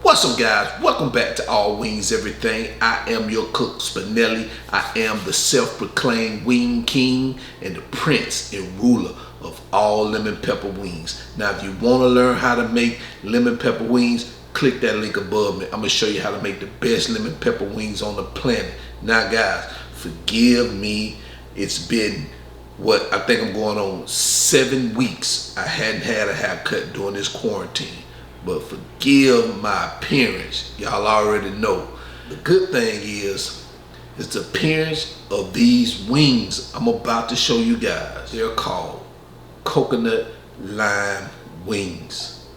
What's up, guys? Welcome back to All Wings Everything. I am your cook, Spinelli. I am the self-proclaimed wing king and the prince and ruler of all lemon pepper wings. Now, if you want to learn how to make lemon pepper wings, click that link above me. I'm going to show you how to make the best lemon pepper wings on the planet. Now, guys, forgive me. It's been, I think I'm going on 7 weeks. I hadn't had a haircut during this quarantine. But forgive my appearance. Y'all already know. The good thing is the appearance of these wings I'm about to show you guys. They're called coconut lime wings.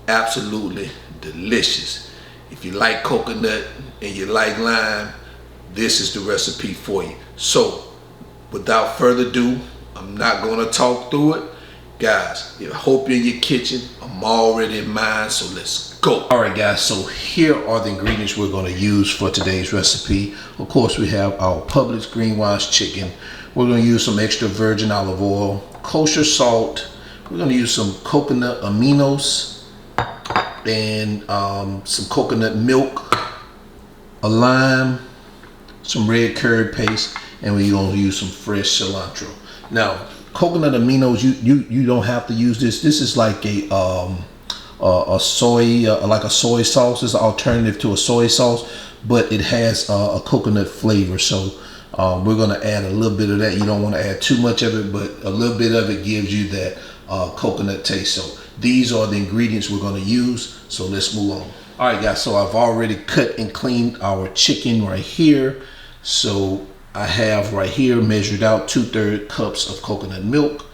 Absolutely delicious. If you like coconut and you like lime, this is the recipe for you. So without further ado, I'm not going to talk through it. Guys, I hope you're in your kitchen. I'm already in mine, so let's go. All right, guys, so here are the ingredients we're going to use for today's recipe. Of course, we have our Publix green wash chicken. We're going to use some extra virgin olive oil, kosher salt. We're going to use some coconut aminos and some coconut milk, a lime, some red curry paste, and we're going to use some fresh cilantro. Now, coconut aminos, you don't have to use this. This is like a soy like a soy sauce. It's an alternative to a soy sauce, but it has a coconut flavor. So we're going to add a little bit of that. You don't want to add too much of it, but a little bit of it gives you that coconut taste. So these are the ingredients we're going to use. So let's move on. All right, guys. So I've already cut and cleaned our chicken right here. So I have right here measured out 2/3 cups of coconut milk.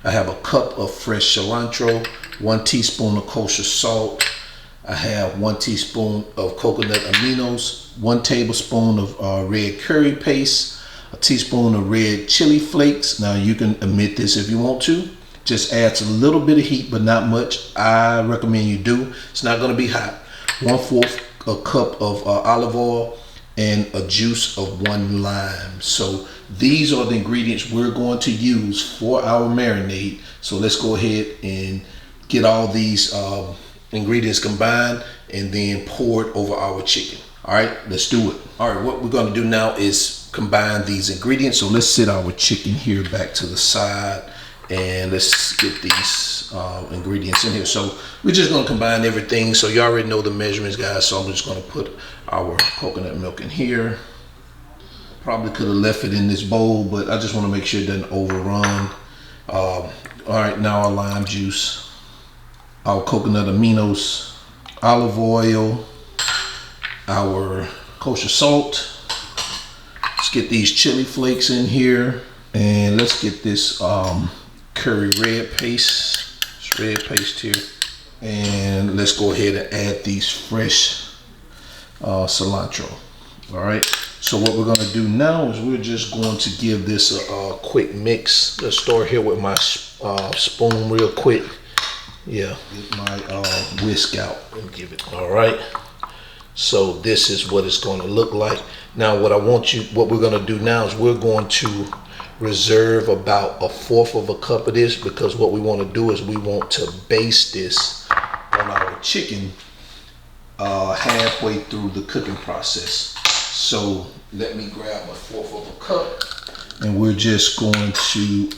I have a cup of fresh cilantro, 1 teaspoon of kosher salt. I have 1 teaspoon of coconut aminos, 1 tablespoon of red curry paste, a teaspoon of red chili flakes. Now you can omit this if you want to. Just adds a little bit of heat, but not much. I recommend you do. It's not going to be hot. 1/4 a cup of olive oil, and a juice of 1 lime. So these are the ingredients we're going to use for our marinade. So let's go ahead and get all these ingredients combined and then pour it over our chicken. All right, let's do it. All right, what we're going to do now is combine these ingredients. So let's set our chicken here back to the side and let's get these ingredients in here. So we're just going to combine everything. So you already know the measurements, guys. So I'm just going to put our coconut milk in here. Probably could have left it in this bowl, but I just want to make sure it doesn't overrun. All right, now our lime juice, our coconut aminos, olive oil, our kosher salt. Let's get these chili flakes in here, and let's get this curry red paste. It's red paste here, and let's go ahead and add these fresh cilantro. All right, so what we're going to do now is we're just going to give this a quick mix. Let's start here with my spoon real quick. Yeah, get my whisk out and give it. All right, so this is what it's going to look like. Now what we're going to do now is we're going to reserve about 1/4 a cup of this, because what we want to do is we want to baste this on our chicken halfway through the cooking process. So let me grab a 1/4 a cup, and we're just going to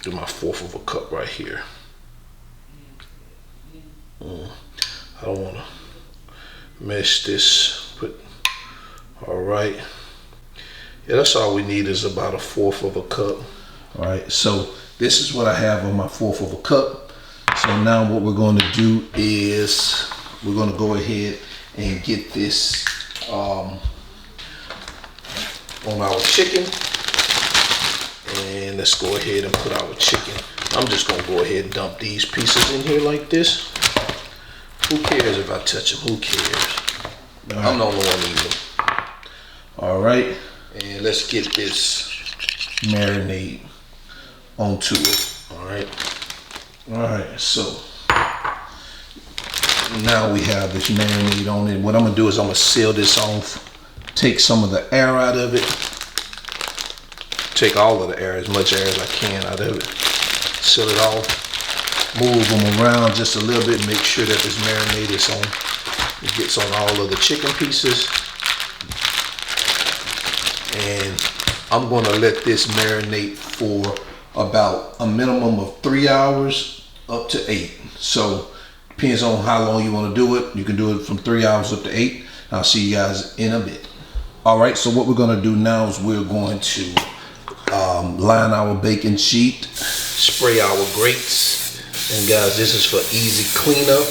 do my 1/4 a cup right here. I don't want to mess this, but all right. Yeah, that's all we need is about 1/4 a cup. All right, so this is what I have on my 1/4 a cup. So now what we're going to do is we're going to go ahead and get this on our chicken. And let's go ahead and put our chicken. I'm just going to go ahead and dump these pieces in here like this. Who cares if I touch them? Who cares? Right. I'm the only one eating them. All right. And let's get this marinade onto it. All right. All right. So now we have this marinade on it. What I'm gonna do is I'm gonna seal this off. Take some of the air out of it. Take all of the air, as much air as I can out of it. Seal it off. Move them around just a little bit. Make sure that this marinade is on. It gets on all of the chicken pieces. And I'm gonna let this marinate for about a minimum of 3 hours up to 8. So depends on how long you want to do it. You can do it from 3 hours up to 8. I'll see you guys in a bit. All right, so what we're gonna do now is we're going to line our baking sheet, spray our grates, and guys, this is for easy cleanup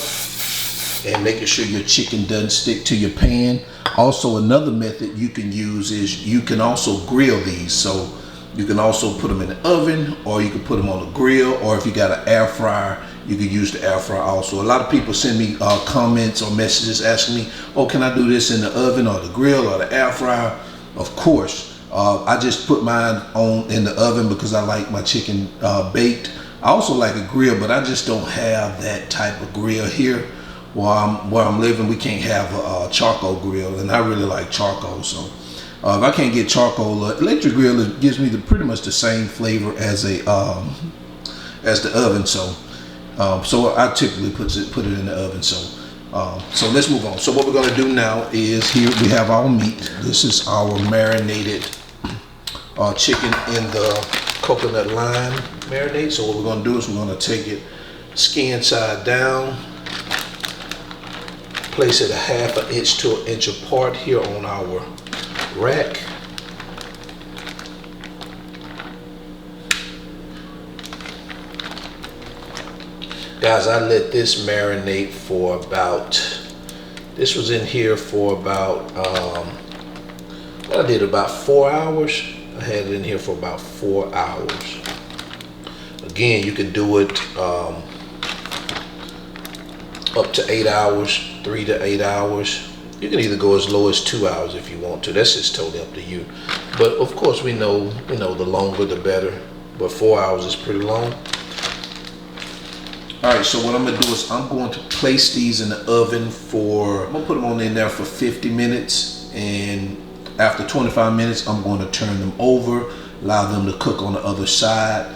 and making sure your chicken doesn't stick to your pan. Also, another method you can use is you can also grill these. So you can also put them in the oven, or you can put them on the grill, or if you got an air fryer, you can use the air fryer also. A lot of people send me comments or messages asking me, oh, can I do this in the oven or the grill or the air fryer? Of course. I just put mine on in the oven because I like my chicken baked. I also like a grill, but I just don't have that type of grill here. Where I'm living, we can't have a charcoal grill, and I really like charcoal. So if I can't get charcoal, electric grill gives me pretty much the same flavor as the oven. So I typically put it in the oven. So let's move on. So what we're gonna do now is, here we have our meat. This is our marinated chicken in the coconut lime marinade. So what we're gonna do is we're gonna take it skin side down, place it a 1/2 inch to 1 inch apart here on our rack. Guys, I let this marinate for about, this was in here for about, I did about 4 hours. I had it in here for about 4 hours. Again, you can do it up to 8 hours, 3 to 8 hours. You can either go as low as 2 hours if you want to. That's just totally up to you. But of course, we know the longer the better. But 4 hours is pretty long. All right, so what I'm gonna do is I'm going to place these in the oven for, I'm gonna put them on in there for 50 minutes. And after 25 minutes, I'm going to turn them over, allow them to cook on the other side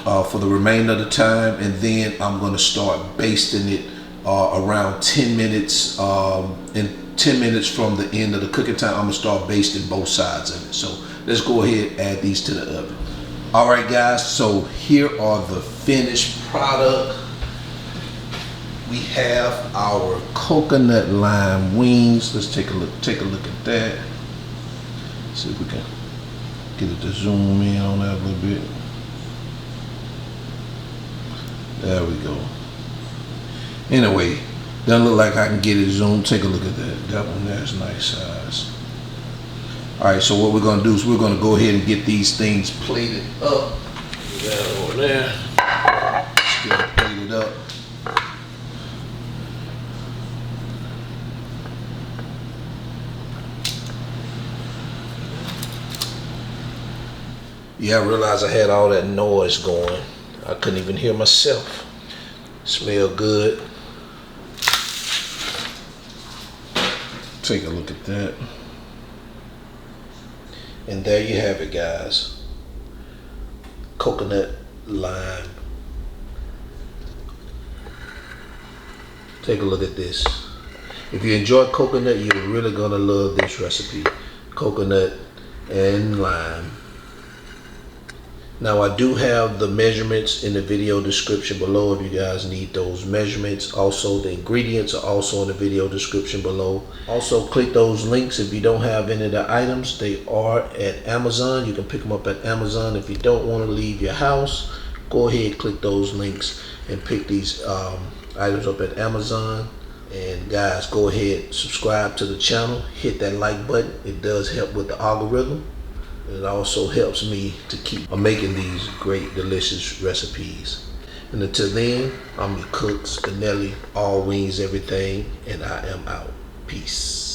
for the remainder of the time. And then I'm gonna start basting it around 10 minutes. And 10 minutes from the end of the cooking time, I'm gonna start basting both sides of it. So let's go ahead and add these to the oven. All right, guys, so here are the finished product. We have our coconut lime wings. Let's take a look at that. See if we can get it to zoom in on that a little bit. There we go. Anyway, doesn't look like I can get it zoomed. Take a look at that. That one there is nice size. All right, so what we're gonna do is we're gonna go ahead and get these things plated up. Put that over there. Let's get it plated up. Yeah, I realized I had all that noise going. I couldn't even hear myself. Smell good. Take a look at that. And there you have it, guys. Coconut lime. Take a look at this. If you enjoy coconut, you're really gonna love this recipe. Coconut and lime. Now, I do have the measurements in the video description below if you guys need those measurements. Also, the ingredients are also in the video description below. Also, click those links if you don't have any of the items. They are at Amazon. You can pick them up at Amazon. If you don't want to leave your house, go ahead, click those links and pick these items up at Amazon. And guys, go ahead, subscribe to the channel, hit that like button. It does help with the algorithm. It also helps me to keep making these great, delicious recipes. And until then, I'm your cook, Spinelli, all wings, everything, and I am out. Peace.